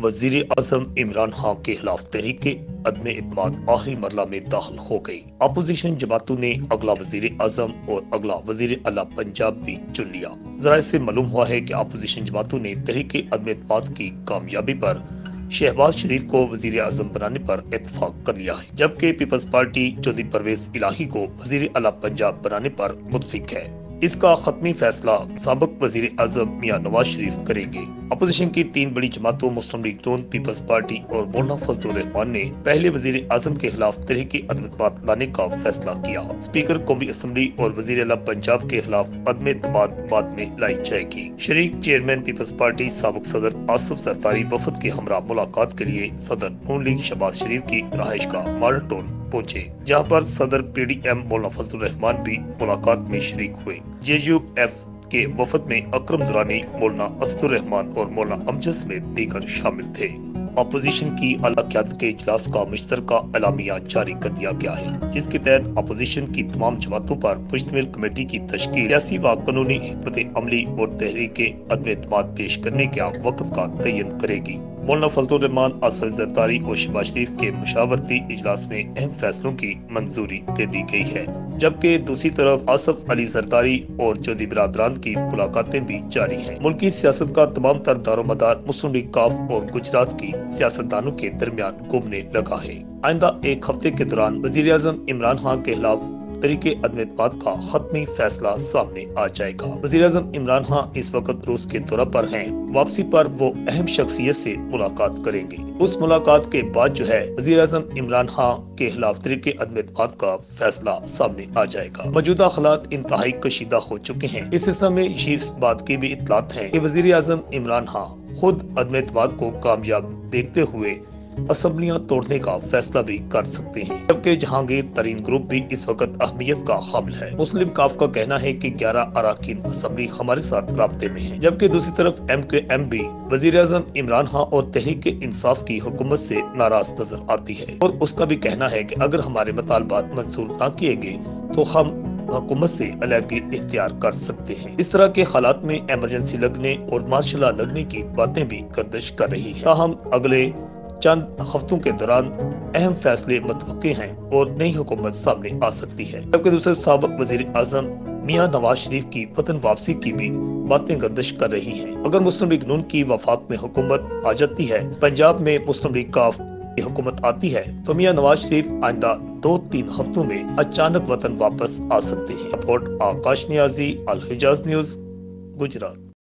वजीर आजम इमरान खान के खिलाफ तहरीक अदम इत्मीनान आखिरी मरला में दाखिल हो गई। अपोजिशन जमातों ने अगला वजीर आजम और अगला वजीर आला पंजाब भी चुन लिया। जराये से मालूम हुआ है कि अपोजिशन जमातों ने तहरीक अदम इत्मीनान की कामयाबी पर शहबाज शरीफ को वजीर आजम बनाने पर इत्तेफाक कर लिया है, जबकि पीपल्स पार्टी चौधरी परवेज इलाही को वजीर आला पंजाब बनाने पर मुत्तफिक है। इसका खत्मी फैसला साबिक वजीर आजम मियां नवाज शरीफ करेंगे। अपोजिशन की तीन बड़ी जमातों मुस्लिम लीग नून, पीपल्स पार्टी और मौलाना फजलुर रहमान ने पहले वजीर आजम के खिलाफ तहरीक अदम इत्मीनान लाने का फैसला किया। स्पीकर कौमी असम्बली और वजीर आला पंजाब के खिलाफ अदम इत्मीनान बाद में लाई जाएगी। शरीक चेयरमैन पीपल्स पार्टी साबिक सदर आसिफ जरदारी वफद के हमरा मुलाकात के लिए सदर नून लीग शहबाज शरीफ की रहाइश का मॉडल टाउन पहुंचे, जहां पर सदर PDM मौलाना फजलुर रहमान भी मुलाकात में शरीक हुए। JUF के वफद में अकरम दुरानी, मौलाना असदुर रहमान और मौलाना अमजद समेत दीगर शामिल थे। अपोजिशन की आला क़यादत के इजलास का मुश्तरका एलामिया जारी कर दिया गया है, जिसके तहत अपोजिशन की तमाम जमातों पर मुश्तमिल कमेटी की तश्कील सियासी व कानूनी हिकमत अमली और तहरीक अदम इत्मीनान पेश करने का वक्त का तयन करेगी। मौलाना फजलुर रहमान, आसिफ जरदारी और शहबाज शरीफ के मुशावरती इजलास में अहम फैसलों की मंजूरी दे दी गई है, जबकि दूसरी तरफ आसिफ अली जरदारी और चौधरी बिरादरान की मुलाकातें भी जारी हैं। मुल्की सियासत का तमाम तर दारोमदार मुस्लिम लीग काफ और गुजरात की सियासतदानों के दरमियान घूमने लगा है। आइंदा एक हफ्ते के दौरान वजीर आजम इमरान खान के खिलाफ तहरीक अदम इत्मीनान का खत्मी फैसला सामने आ जाएगा। वजीर आजम इमरान खान इस वक्त रूस के दौरे पर हैं। वापसी पर वो अहम शख्सियत से मुलाकात करेंगे। उस मुलाकात के बाद जो है वजीर आजम इमरान खान के खिलाफ तहरीक अदम इत्मीनान का फैसला सामने आ जाएगा। मौजूदा हालात इंतहाई कशीदा हो चुके हैं। इस सिलसिले में इस बात की भी इत्तलात है कि वजीर आजम इमरान खान खुद अदम इत्मीनान को कामयाब देखते हुए असम्बलियां तोड़ने का फैसला भी कर सकते हैं, जबकि जहांगीर तरीन ग्रुप भी इस वक्त अहमियत का हामिल है। मुस्लिम काफ का कहना है कि 11 अराकीन असम्बली हमारे साथ राब्ते में हैं, जबकि दूसरी तरफ MKM भी वजीर आजम इमरान खान और तहरीक इंसाफ की हुकूमत से नाराज नजर आती है और उसका भी कहना है कि अगर हमारे मुतालबात मंजूर न किए गए तो हम हुकूमत से अलहदगी इख्तियार कर सकते हैं। इस तरह के हालात में इमरजेंसी लगने और मार्शल लॉ लगने की बातें भी गर्दिश कर रही है। ताहम अगले चंद हफ्तों के दौरान अहम फैसले मुतवक्के हैं और नई हुकूमत सामने आ सकती है, जबकि दूसरे साबिक वजीर आजम मियां नवाज शरीफ की वतन वापसी की भी बातें गर्दिश कर रही हैं। अगर मुस्लिम लीग नून की वफाक में हुकूमत आ जाती है, पंजाब में मुस्लिम लीग काफ की हुकूमत आती है, तो मियां नवाज शरीफ आइंदा 2-3 हफ्तों में अचानक वतन वापस आ सकते हैं। रिपोर्ट आकाश नियाजी, अल हिजाज न्यूज, गुजरात।